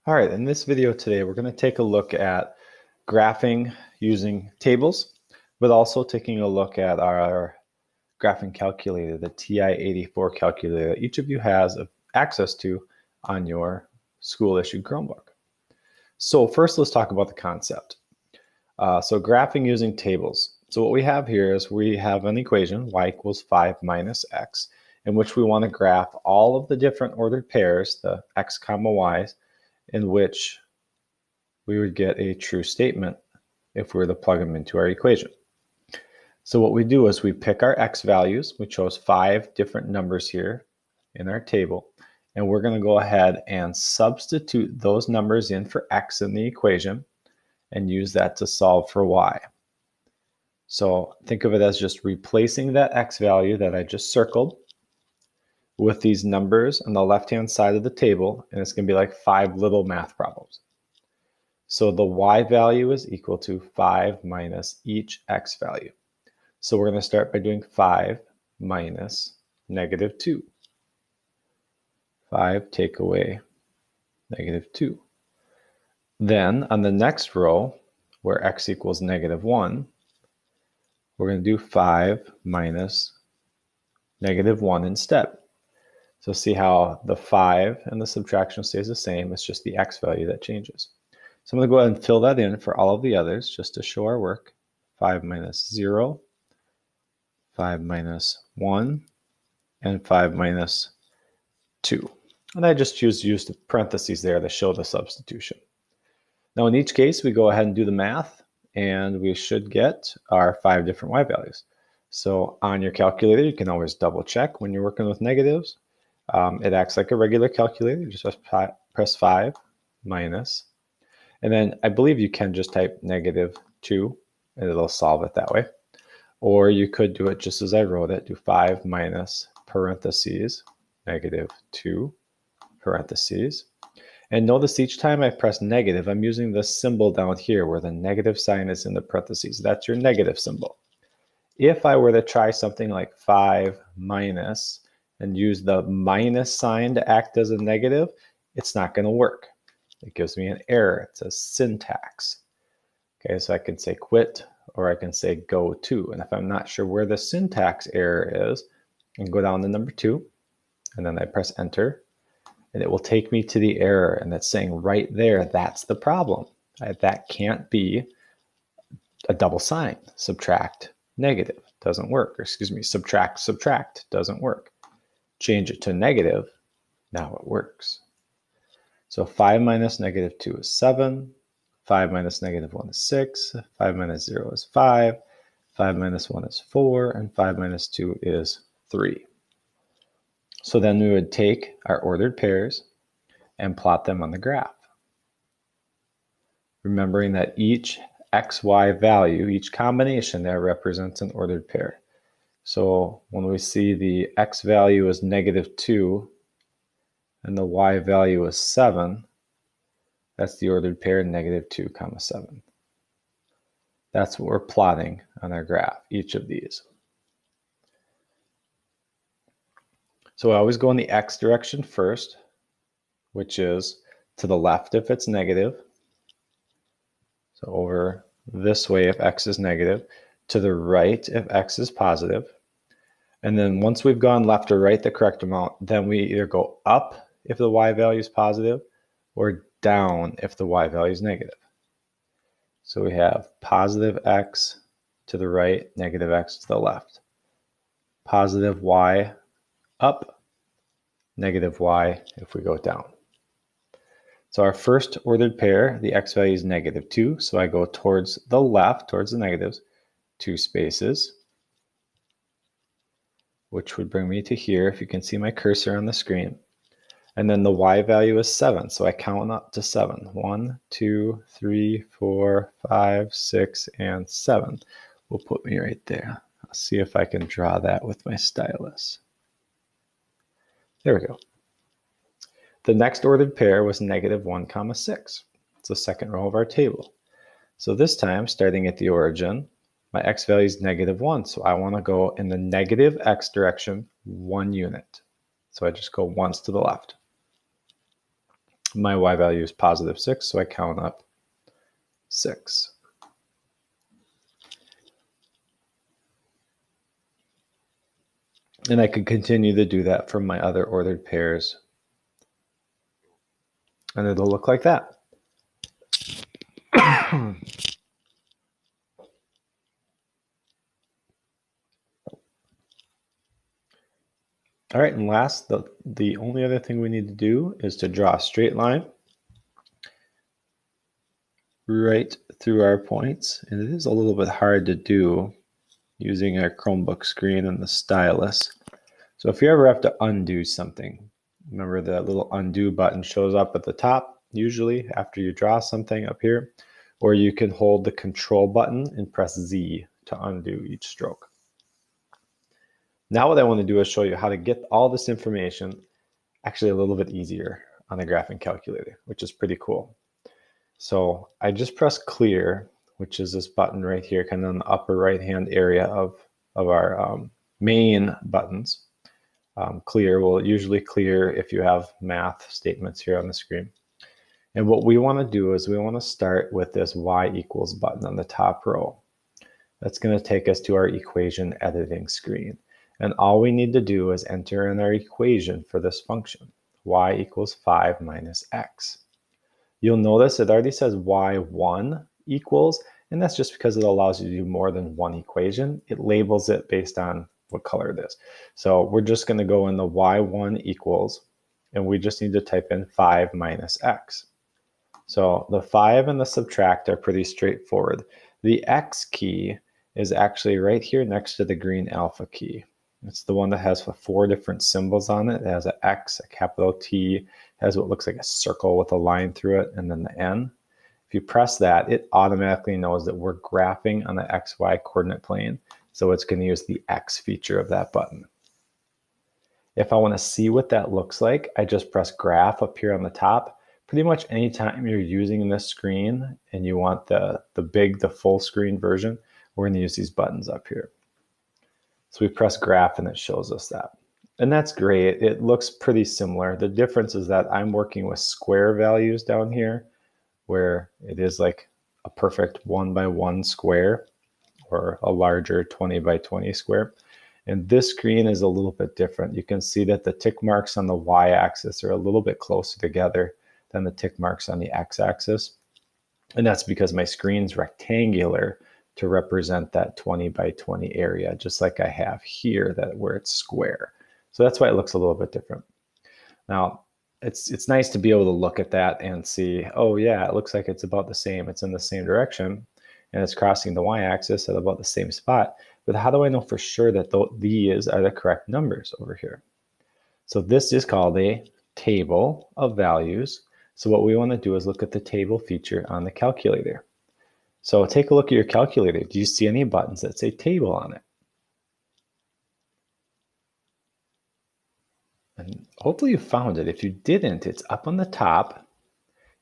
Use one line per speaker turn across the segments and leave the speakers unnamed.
All right, in this video today, we're going to take a look at graphing using tables, but also taking a look at our graphing calculator, the TI84 calculator that each of you has access to on your school-issued Chromebook. So first, let's talk about the concept. So graphing using tables. So what we have here is we have an equation, y equals 5 minus x, in which we want to graph all of the different ordered pairs, the x comma y's, in which we would get a true statement if we were to plug them into our equation. So what we do is we pick our x values. We chose 5 different numbers here in our table, and we're going to go ahead and substitute those numbers in for x in the equation and use that to solve for y. So think of it as just replacing that x value that I just circled with these numbers on the left-hand side of the table, and it's going to be like 5 little math problems. So the y value is equal to 5 minus each x value. So we're going to start by doing 5 minus negative 2. 5 take away negative 2. Then on the next row, where x equals negative 1, we're going to do 5 minus negative 1 instead. So see how the 5 and the subtraction stays the same. It's just the x value that changes. So I'm going to go ahead and fill that in for all of the others just to show our work. 5 minus 0, 5 minus 1, and 5 minus 2. And I just used the parentheses there to show the substitution. Now in each case, we go ahead and do the math, and we should get our 5 different y values. So on your calculator, you can always double check when you're working with negatives. It acts like a regular calculator. You just press 5 minus, and then I believe you can just type negative 2 and it'll solve it that way. Or you could do it just as I wrote it, do 5 minus parentheses, negative 2 parentheses. And notice each time I press negative, I'm using this symbol down here where the negative sign is in the parentheses. That's your negative symbol. If I were to try something like 5 minus and use the minus sign to act as a negative, it's not going to work. It gives me an error. It says syntax. Okay, so I can say quit, or I can say go to. And if I'm not sure where the syntax error is, I can go down to number 2, and then I press enter, and it will take me to the error, and it's saying right there, that's the problem. That can't be a double sign. Subtract, negative, doesn't work. Or excuse me, subtract, doesn't work. Change it to negative, now it works. So 5 minus negative 2 is 7, 5 minus negative 1 is 6, 5 minus 0 is 5, 5 minus 1 is 4, and 5 minus 2 is 3. So then we would take our ordered pairs and plot them on the graph. Remembering that each xy value, each combination there represents an ordered pair. So when we see the x value is negative 2 and the y value is 7, that's the ordered pair negative 2 comma 7. That's what we're plotting on our graph, each of these. So I always go in the x direction first, which is to the left if it's negative. So over this way if x is negative, to the right if x is positive. And then once we've gone left or right the correct amount, then we either go up if the y value is positive or down if the y value is negative. So we have positive x to the right, negative x to the left. Positive y up, negative y if we go down. So our first ordered pair, the x value is negative 2, so I go towards the left, towards the negatives, 2 spaces, which would bring me to here, if you can see my cursor on the screen. And then the y value is 7, so I count up to 7. 1, 2, 3, 4, 5, 6, and 7 will put me right there. I'll see if I can draw that with my stylus. There we go. The next ordered pair was negative 1 comma 6. It's the second row of our table. So this time, starting at the origin, my x value is negative 1, so I want to go in the negative x direction 1 unit. So I just go once to the left. My y value is positive 6, so I count up 6. And I could continue to do that for my other ordered pairs. And it'll look like that. All right, and last, the only other thing we need to do is to draw a straight line right through our points. And it is a little bit hard to do using our Chromebook screen and the stylus. So if you ever have to undo something, remember the little undo button shows up at the top, usually after you draw something up here, or you can hold the control button and press Z to undo each stroke. Now what I want to do is show you how to get all this information actually a little bit easier on the graphing calculator, which is pretty cool. So I just press clear, which is this button right here, kind of in the upper right hand area of our main buttons. Clear will usually clear if you have math statements here on the screen. And what we want to do is we want to start with this y equals button on the top row. That's going to take us to our equation editing screen. And all we need to do is enter in our equation for this function, y equals 5 minus x. You'll notice it already says y1 equals, and that's just because it allows you to do more than one equation. It labels it based on what color it is. So we're just going to go in the y1 equals, and we just need to type in 5 minus x. So the 5 and the subtract are pretty straightforward. The x key is actually right here next to the green alpha key. It's the one that has 4 different symbols on it. It has an X, a capital T, has what looks like a circle with a line through it, and then the N. If you press that, it automatically knows that we're graphing on the XY coordinate plane. So it's going to use the X feature of that button. If I want to see what that looks like, I just press graph up here on the top. Pretty much anytime you're using this screen and you want the full screen version, we're going to use these buttons up here. So we press graph and it shows us that. And that's great. It looks pretty similar. The difference is that I'm working with square values down here, where it is like a perfect 1 by 1 square or a larger 20 by 20 square. And this screen is a little bit different. You can see that the tick marks on the y-axis are a little bit closer together than the tick marks on the x-axis. And that's because my screen's rectangular to represent that 20 by 20 area, just like I have here, that where it's square. So that's why it looks a little bit different. Now, it's nice to be able to look at that and see, oh yeah, it looks like it's about the same. It's in the same direction, and it's crossing the y-axis at about the same spot. But how do I know for sure that these are the correct numbers over here? So this is called a table of values. So what we want to do is look at the table feature on the calculator. So take a look at your calculator. Do you see any buttons that say table on it? And hopefully you found it. If you didn't, it's up on the top.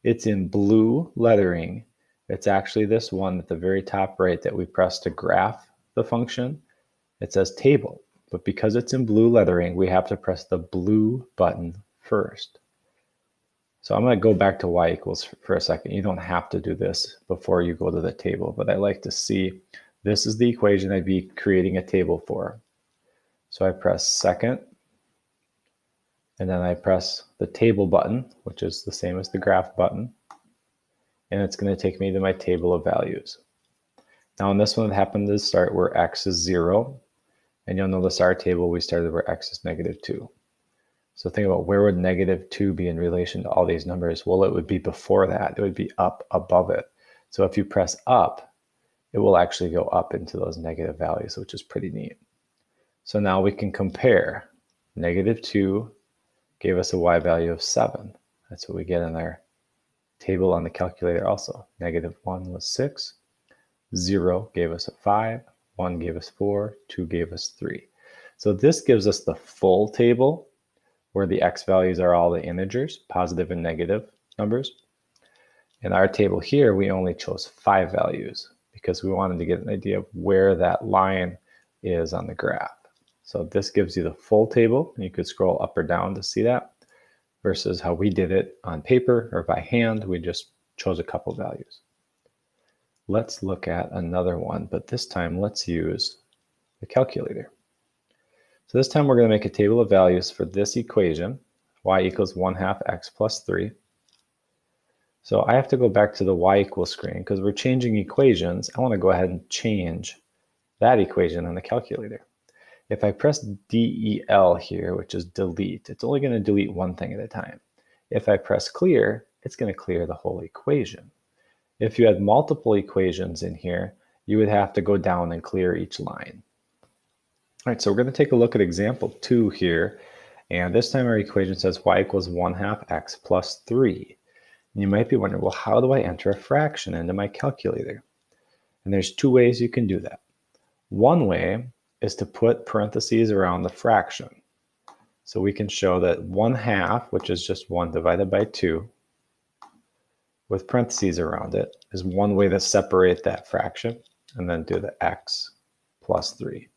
It's in blue lettering. It's actually this one at the very top right that we press to graph the function. It says table, but because it's in blue lettering, we have to press the blue button first. So I'm going to go back to y equals for a second. You don't have to do this before you go to the table, but I like to see this is the equation I'd be creating a table for. So I press second, and then I press the table button, which is the same as the graph button, and it's going to take me to my table of values. Now in this one, it happened to start where x is 0, and you'll notice our table we started where x is -2. So think about where would -2 be in relation to all these numbers? Well, it would be before that. It would be up above it. So if you press up, it will actually go up into those negative values, which is pretty neat. So now we can compare. -2 gave us a y value of 7. That's what we get in our table on the calculator also. -1 was 6. 0 gave us a 5. 1 gave us 4. 2 gave us 3. So this gives us the full table, where the x values are all the integers, positive and negative numbers. In our table here, we only chose 5 values because we wanted to get an idea of where that line is on the graph. So this gives you the full table, and you could scroll up or down to see that. versus how we did it on paper or by hand. We just chose a couple values. Let's look at another one, but this time let's use the calculator. So this time we're going to make a table of values for this equation, y equals 1/2 x plus 3. So I have to go back to the y equals screen because we're changing equations. I want to go ahead and change that equation on the calculator. If I press DEL here, which is delete, it's only going to delete one thing at a time. If I press clear, it's going to clear the whole equation. If you had multiple equations in here, you would have to go down and clear each line. All right, so we're going to take a look at example 2 here. And this time our equation says y equals 1/2 x plus 3. And you might be wondering, well, how do I enter a fraction into my calculator? And there's 2 ways you can do that. One way is to put parentheses around the fraction. So we can show that 1/2, which is just 1 divided by 2, with parentheses around it, is one way to separate that fraction, and then do the x plus 3.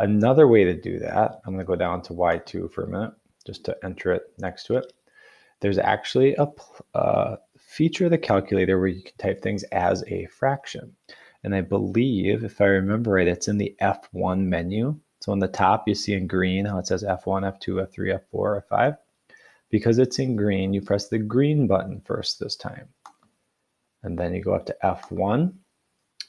Another way to do that, I'm going to go down to y2 for a minute, just to enter it next to it. There's actually a feature of the calculator where you can type things as a fraction. And I believe, if I remember right, it's in the F1 menu. So on the top, you see in green how it says F1, F2, F3, F4, F5. Because it's in green, you press the green button first this time. And then you go up to F1.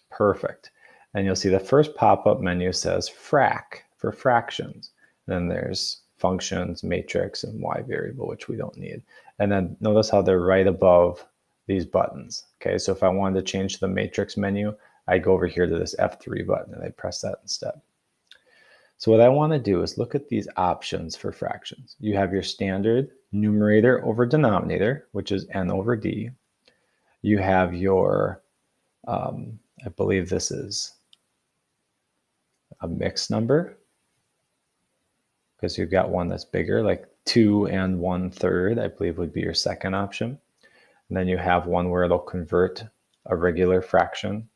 Perfect. And you'll see the first pop-up menu says frac for fractions. Then there's functions, matrix, and y variable, which we don't need. And then notice how they're right above these buttons. Okay, so if I wanted to change the matrix menu, I go over here to this F3 button and I press that instead. So what I want to do is look at these options for fractions. You have your standard numerator over denominator, which is n over d. You have your, I believe this is a mixed number, because you've got one that's bigger, like 2 and 1/3, I believe would be your second option. And then you have one where it'll convert a regular fraction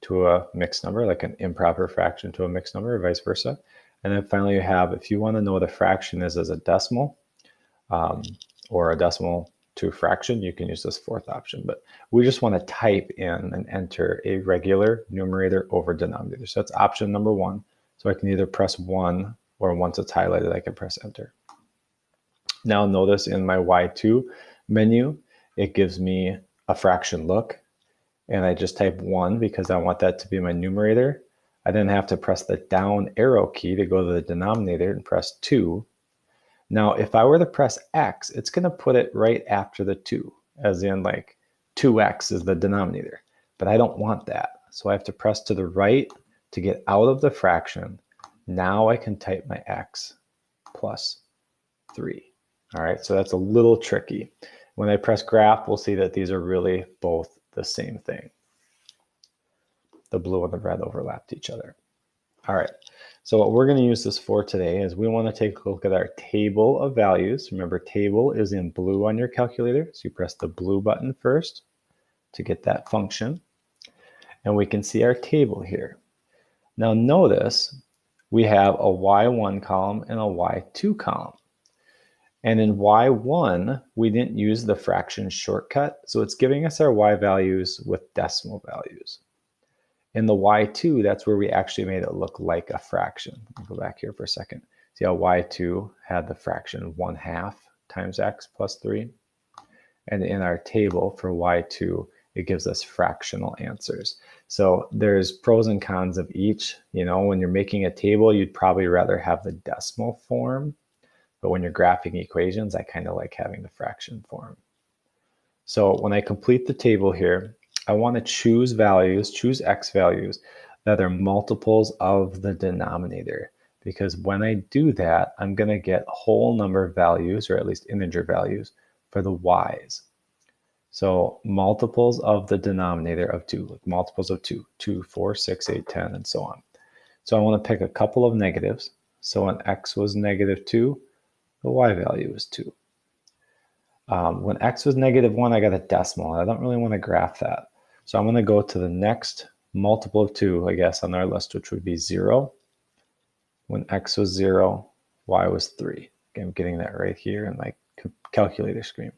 to a mixed number, like an improper fraction to a mixed number, or vice versa. And then finally you have, if you want to know what a fraction is as a decimal, or a decimal to a fraction, you can use this fourth option. But we just want to type in and enter a regular numerator over denominator. So that's option number 1. So I can either press 1, or once it's highlighted, I can press enter. Now notice in my Y2 menu, it gives me a fraction look, and I just type 1 because I want that to be my numerator. I then have to press the down arrow key to go to the denominator and press 2. Now, if I were to press X, it's going to put it right after the 2, as in like 2x is the denominator. But I don't want that. So I have to press to the right to get out of the fraction. Now I can type my x plus 3. All right, so that's a little tricky. When I press graph, we'll see that these are really both the same thing. The blue and the red overlapped each other. All right, so what we're going to use this for today is we want to take a look at our table of values. Remember, table is in blue on your calculator, so you press the blue button first to get that function. And we can see our table here. Now notice we have a y1 column and a y2 column. And in y1, we didn't use the fraction shortcut, so it's giving us our y values with decimal values. In the y2, that's where we actually made it look like a fraction. I'll go back here for a second. See how y2 had the fraction 1/2 times x plus 3? And in our table for y2, it gives us fractional answers. So there's pros and cons of each. You know, when you're making a table, you'd probably rather have the decimal form. But when you're graphing equations, I kind of like having the fraction form. So when I complete the table here, I want to choose values, choose x values that are multiples of the denominator. Because when I do that, I'm going to get whole number values, or at least integer values, for the y's. So multiples of the denominator of 2, like multiples of 2, 2, 4, 6, 8, 10, and so on. So I want to pick a couple of negatives. So when x was -2, the y value is 2. When x was -1, I got a decimal. I don't really want to graph that. So I'm going to go to the next multiple of 2, I guess, on our list, which would be 0. When x was 0, y was 3. Okay, I'm getting that right here in my calculator screen.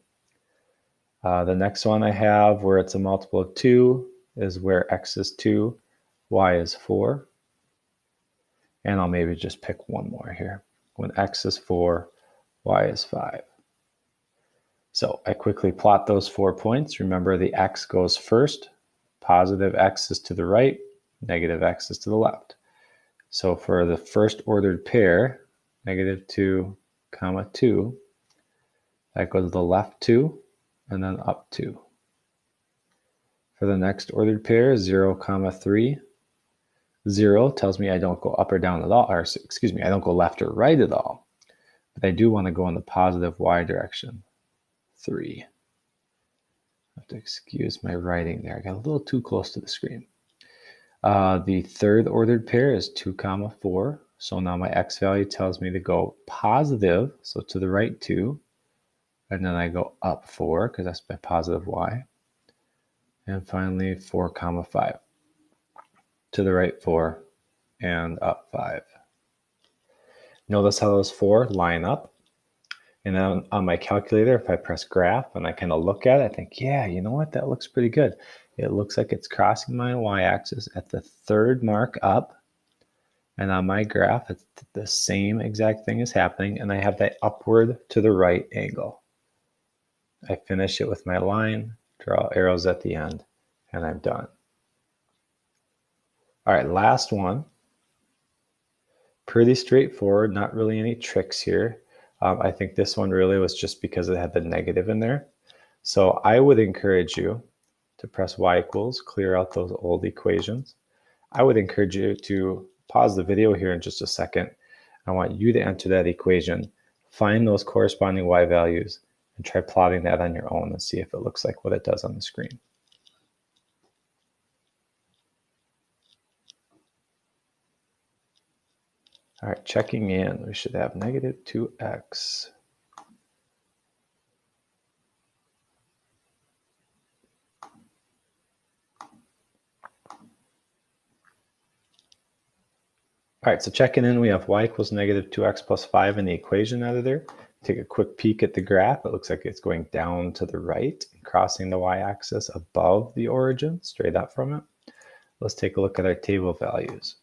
The next one I have where it's a multiple of 2 is where x is 2, y is 4. And I'll maybe just pick one more here. When x is 4, y is 5. So I quickly plot those 4 points. Remember, the x goes first. Positive x is to the right, negative x is to the left. So for the first ordered pair, -2, 2, that goes to the left 2 and then up 2. For the next ordered pair, 0, 3, 0 tells me I don't go up or down at all, or excuse me, I don't go left or right at all. But I do want to go in the positive y direction, 3. I have to excuse my writing there. I got a little too close to the screen. The third ordered pair is 2, 4. So now my x value tells me to go positive, so to the right 2. And then I go up 4, because that's my positive y. And finally 4, 5. To the right 4 and up 5. Notice how those 4 line up. And then on my calculator, if I press graph and I kind of look at it, I think, yeah, you know what? That looks pretty good. It looks like it's crossing my y-axis at the third mark up. And on my graph, it's the same exact thing is happening. And I have that upward to the right angle. I finish it with my line, draw arrows at the end, and I'm done. All right, last one. Pretty straightforward, not really any tricks here. I think this one really was just because it had the negative in there. So I would encourage you to press y equals, clear out those old equations. I would encourage you to pause the video here in just a second. I want you to enter that equation, find those corresponding y values, and try plotting that on your own and see if it looks like what it does on the screen. All right, checking in, we should have -2x. All right, so checking in, we have y equals -2x plus 5 in the equation editor. Take a quick peek at the graph. It looks like it's going down to the right and crossing the y-axis above the origin, straight up from it. Let's take a look at our table values.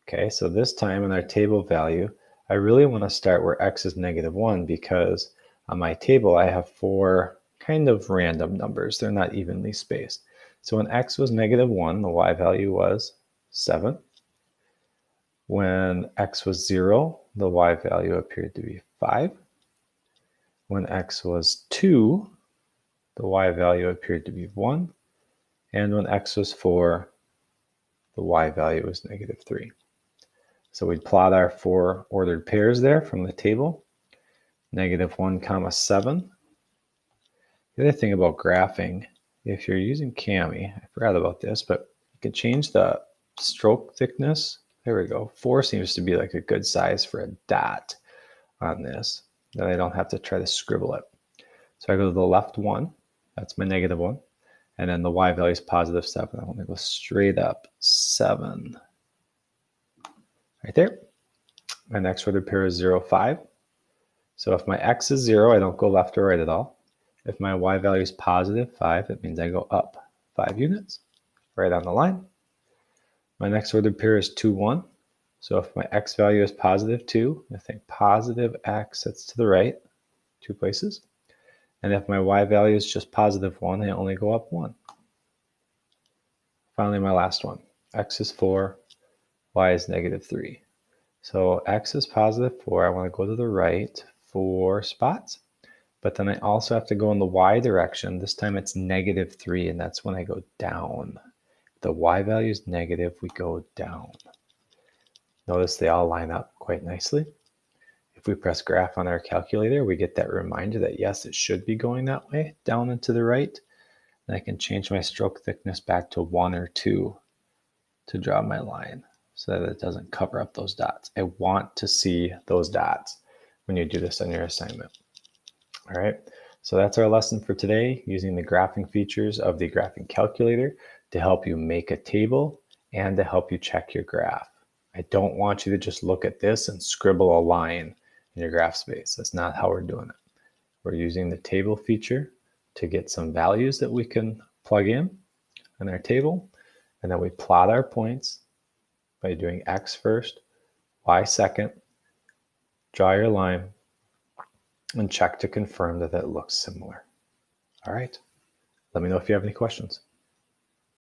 Okay, so this time in our table value, I really want to start where x is -1 because on my table I have 4 kind of random numbers. They're not evenly spaced. So when x was -1, the y value was 7. When x was 0, the y value appeared to be 5. When x was 2, the y value appeared to be 1. And when x was 4, the y value was -3. So we'd plot our 4 ordered pairs there from the table. -1, 7. The other thing about graphing, if you're using Cami, I forgot about this, but you can change the stroke thickness. There we go. 4 seems to be like a good size for a dot on this. Then I don't have to try to scribble it. So I go to the left 1. That's my -1. And then the y value is +7. I want to go straight up 7. Right there. My next ordered pair is 0, 5. So if my x is 0, I don't go left or right at all. If my y value is +5, it means I go up 5 units, right on the line. My next ordered pair is 2, 1. So if my x value is +2, I think positive x, that's to the right, 2 places. And if my y value is just +1, I only go up 1. Finally, my last one. X is 4, y is -3. So x is +4. I want to go to the right 4 spots. But then I also have to go in the y direction. This time it's -3, and that's when I go down. If the y value is negative, we go down. Notice they all line up quite nicely. If we press graph on our calculator, we get that reminder that yes, it should be going that way, down and to the right. And I can change my stroke thickness back to 1 or 2 to draw my line so that it doesn't cover up those dots. I want to see those dots when you do this on your assignment. All right, so that's our lesson for today, using the graphing features of the graphing calculator to help you make a table and to help you check your graph. I don't want you to just look at this and scribble a line in your graph space. That's not how we're doing it. We're using the table feature to get some values that we can plug in our table. And then we plot our points by doing X first, Y second, draw your line, and check to confirm that that looks similar. All right. Let me know if you have any questions.